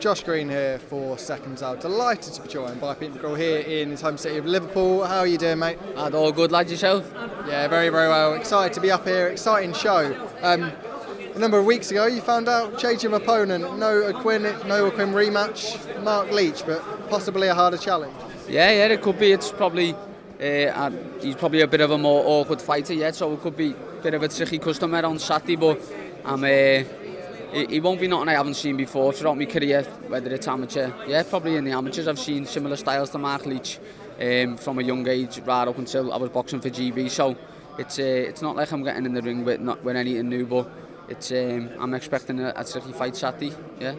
Josh Green here for SecondsOut. Delighted to be joined by Peter McGrail here in his home city of Liverpool. How are you doing, mate? All good, lad, yourself? Yeah, very, very well. Excited to be up here. Exciting show. A number of weeks ago, you found out change of opponent, no O'Quinn rematch, Marc Leach, but possibly a harder challenge. Yeah, it could be. It's probably he's probably a bit of a more awkward fighter yet, so it could be a bit of a tricky customer on Saturday. But he won't be nothing I haven't seen before throughout my career, whether it's amateur. Yeah, probably in the amateurs I've seen similar styles to Marc Leach from a young age right up until I was boxing for GB. So it's not like I'm getting in the ring with anything new, but I'm expecting a tricky fight Saturday. Yeah.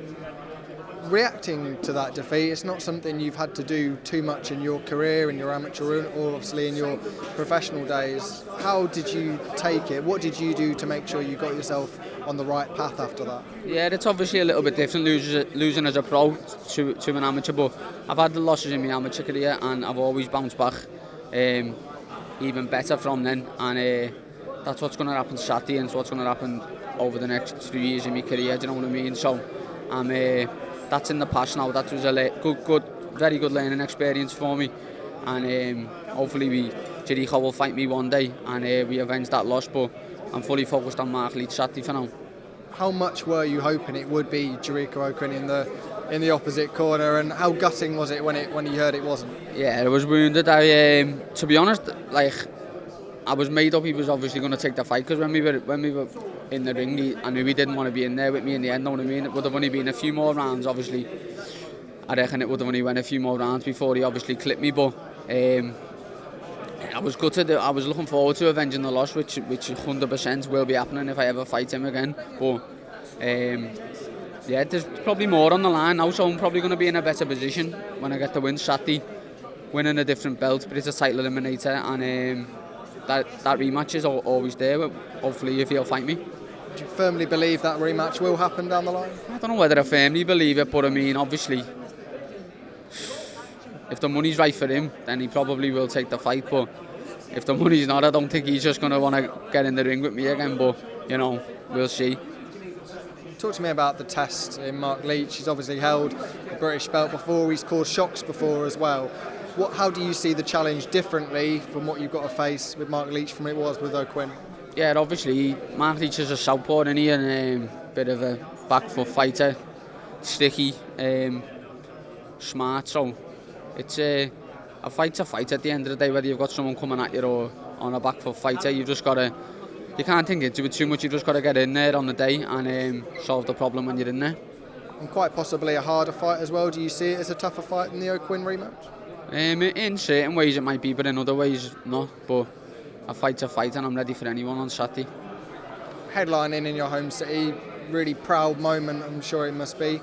Reacting to that defeat, it's not something you've had to do too much in your career, in your amateur or obviously in your professional days. How did you take it? What did you do to make sure you got yourself on the right path after that? Yeah, it's obviously a little bit different losing as a pro to an amateur, but I've had the losses in my amateur career and I've always bounced back even better from then, and that's what's going to happen Saturday and it's what's going to happen over the next 3 years in my career, do you know what I mean? So that's in the past now. That was a very good learning experience for me, and hopefully Jericho will fight me one day and we avenge that loss, but I'm fully focused on Marc Leach Saturday for now. How much were you hoping it would be Jericho O'Quinn in the opposite corner, and how gutting was it when you heard it wasn't? Yeah, it was wounded. To be honest, I was made up he was obviously going to take the fight, because when we were in the ring, I knew he didn't want to be in there with me in the end, know what I mean? It would have only been a few more rounds, obviously. I reckon it would have only went a few more rounds before he obviously clipped me, but I was gutted. I was looking forward to avenging the loss, which 100% will be happening if I ever fight him again. But yeah, there's probably more on the line now, so I'm probably going to be in a better position when I get the win Saturday, winning a different belt, but it's a title eliminator, and that rematch is always there, but hopefully if he'll fight me. Do you firmly believe that rematch will happen down the line? I don't know whether I firmly believe it, but I mean, obviously, if the money's right for him, then he probably will take the fight, but if the money's not, I don't think he's just going to want to get in the ring with me again, but, you know, we'll see. Talk to me about the test in Marc Leach. He's obviously held a British belt before, he's caused shocks before as well. How do you see the challenge differently from what you've got to face with Marc Leach from it was with O'Quinn? Yeah, obviously, Marc Leach is a southpaw, isn't he? And a bit of a back foot fighter, sticky, smart. So it's a fight's a fight at the end of the day, whether you've got someone coming at you or on a back foot fighter. You've just got to, you can't think into it too much. You've just got to get in there on the day and solve the problem when you're in there. And quite possibly a harder fight as well. Do you see it as a tougher fight than the O'Quinn rematch? In certain ways it might be, but in other ways not. But a fight's a fight, and I'm ready for anyone on Saturday. Headlining in your home city, really proud moment, I'm sure it must be.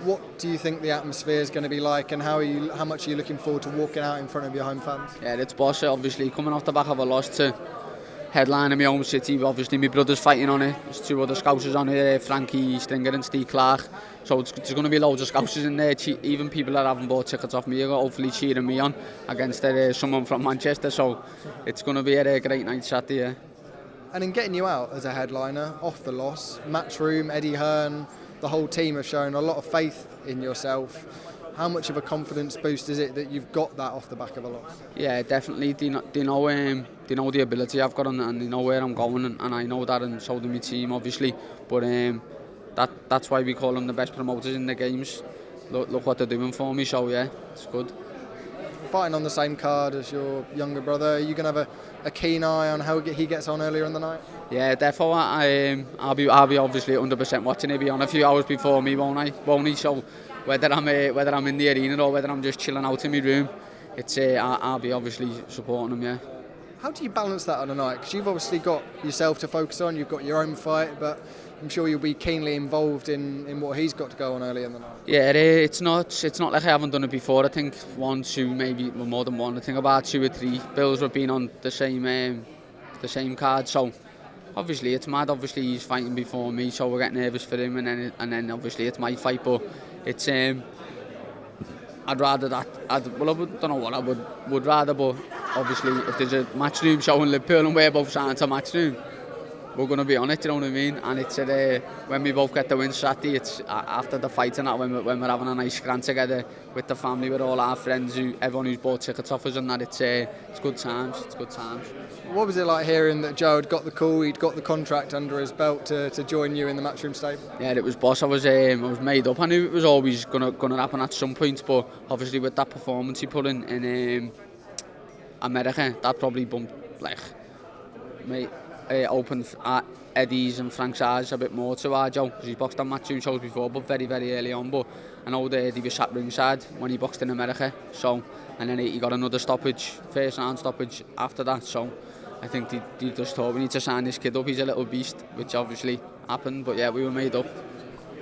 What do you think the atmosphere is going to be like, and how much are you looking forward to walking out in front of your home fans? Yeah, it's boss, obviously, coming off the back of a loss to headline in my home city. Obviously my brother's fighting on it, there's two other Scousers on it, Frankie Stringer and Steve Clark, so there's going to be loads of Scousers in there. Even people that haven't bought tickets off me are hopefully cheering me on against someone from Manchester, so it's going to be a great night Saturday. Yeah. And in getting you out as a headliner off the loss, Matchroom, Eddie Hearn, the whole team have shown a lot of faith in yourself. How much of a confidence boost is it that you've got that off the back of a loss? Yeah, definitely. They know the ability I've got, and they know where I'm going, and I know that, and so do my team, obviously. But that's why we call them the best promoters in the games. Look what they're doing for me, so yeah, it's good. Fighting on the same card as your younger brother, are you going to have a keen eye on how he gets on earlier in the night? Yeah, definitely. I'll be obviously 100% watching. He'll be on a few hours before me, won't he? So whether I'm in the arena or whether I'm just chilling out in my room, I'll be obviously supporting him. Yeah. How do you balance that on a night? Because you've obviously got yourself to focus on, you've got your own fight, but I'm sure you'll be keenly involved in what he's got to go on early in the night. Yeah, it's not like I haven't done it before. I think one, two, maybe more than one. I think about 2 or 3 bills have been on the same card. So obviously it's mad. Obviously he's fighting before me, so we're getting nervous for him, and then obviously it's my fight. But it's I'd rather that. I don't know what I would rather, but obviously if there's a Matchroom show in Liverpool and we're both signed to Matchroom, we're going to be on it, you know what I mean? And it's when we both get the win Saturday, it's after the fight and that, when we're having a nice scran together with the family, with all our friends, everyone who's bought tickets off us and that, it's good times, What was it like hearing that Joe had got the call, he'd got the contract under his belt to join you in the Matchroom stable? Yeah, it was boss. I was made up. I knew it was always gonna happen at some point, but obviously with that performance he put in America, that probably bumped, opened Eddie's and Frank's eyes a bit more to our Joe, because he's boxed on Matchroom shows before, but very, very early on. But I know that he was sat ringside when he boxed in America, so, and then he got another stoppage, first round stoppage after that, so I think they just thought we need to sign this kid up, he's a little beast, which obviously happened, but yeah, we were made up.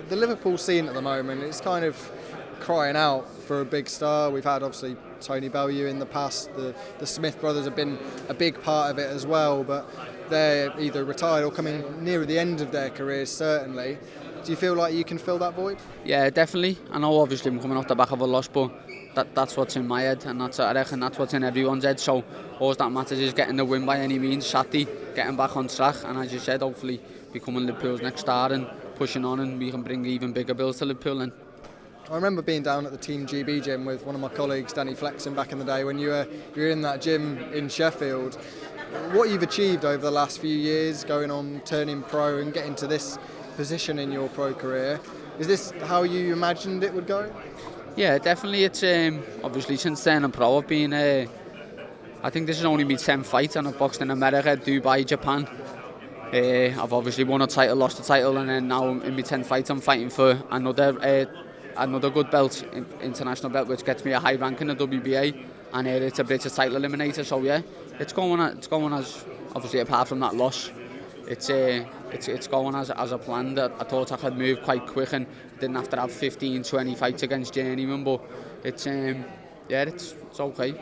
The Liverpool scene at the moment, it's kind of crying out for a big star. We've had obviously Tony Bellew in the past, the Smith brothers have been a big part of it as well, but they're either retired or coming near the end of their careers, certainly. Do you feel like you can fill that void? Yeah, definitely. I know obviously I'm coming off the back of a loss, but that's what's in my head, and I reckon that's what's in everyone's head. So all that matters is getting the win by any means, Saturday, getting back on track, and as you said, hopefully becoming Liverpool's next star and pushing on, and we can bring even bigger bills to Liverpool. And I remember being down at the Team GB gym with one of my colleagues, Danny Flexen, back in the day when you were in that gym in Sheffield. What you've achieved over the last few years, going on, turning pro and getting to this position in your pro career, is this how you imagined it would go? Yeah, definitely. It's obviously since turning pro, I've been. I think this is only my 10th fight, and I've boxed in America, Dubai, Japan. I've obviously won a title, lost a title, and then now in my 10th fight, I'm fighting for another good belt, international belt, which gets me a high rank in the WBA, and it's a British title eliminator. So yeah, it's going as obviously, apart from that loss, it's going as a plan. That I thought I could move quite quick and didn't have to have 15-20 fights against journeyman, but it's okay.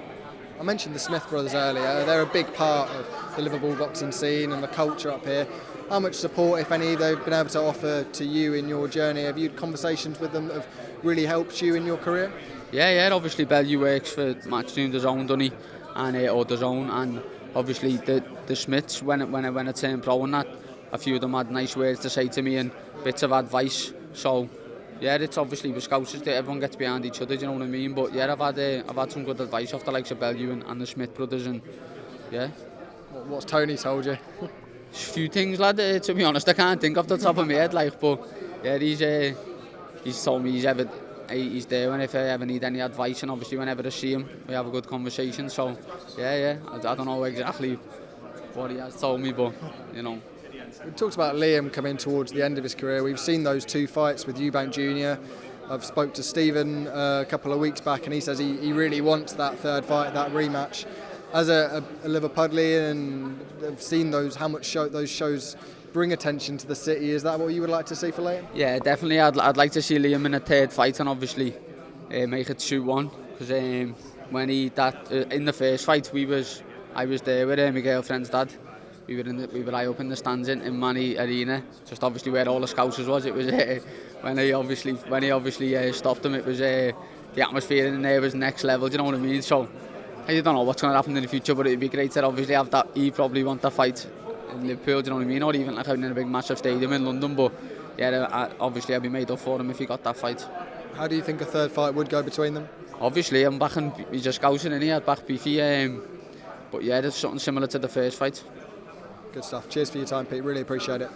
I mentioned the Smith brothers earlier. They're a big part of the Liverpool boxing scene and the culture up here. How much support, if any, they've been able to offer to you in your journey? Have you had conversations with them that have really helped you in your career? Yeah. Obviously, Bellew works for Matchroom, DAZN, doesn't he? And or DAZN, and obviously the Smiths, when I turned pro and that, a few of them had nice words to say to me and bits of advice. So yeah, it's obviously with scouts that everyone gets behind each other, do you know what I mean? But yeah, I've had some good advice off the likes of Bellew and the Smith brothers, and yeah. What's Tony told you? A few things, lad. To be honest, I can't think off the top of my head, but yeah, he's told me he's there when if I ever need any advice, and obviously whenever I see him, we have a good conversation. So yeah, I don't know exactly what he has told me, but you know. We talked about Liam coming towards the end of his career. We've seen those two fights with Eubank Jr. I've spoke to Stephen a couple of weeks back, and he says he really wants that third fight, that rematch. As a Liverpudlian, and I've seen how much those shows bring attention to the city. Is that what you would like to see for Liam? Yeah, definitely. I'd like to see Liam in a third fight, and obviously make it 2-1. Because when in the first fight, I was there with my girlfriend's dad. We were high up in the stands in Manny Arena, just obviously where all the scouts was. It was when he obviously stopped him. It was the atmosphere in there was next level. Do you know what I mean? So I don't know what's going to happen in the future, but it'd be great to obviously have that. He probably want that fight in Liverpool. Do you know what I mean? Or even like having in a big massive stadium in London. But yeah, obviously I'd be made up for him if he got that fight. How do you think a third fight would go between them? Obviously, I'm back and he's just scouting in here. I'd back Beefy. But yeah, there's something similar to the first fight. Good stuff. Cheers for your time, Pete. Really appreciate it.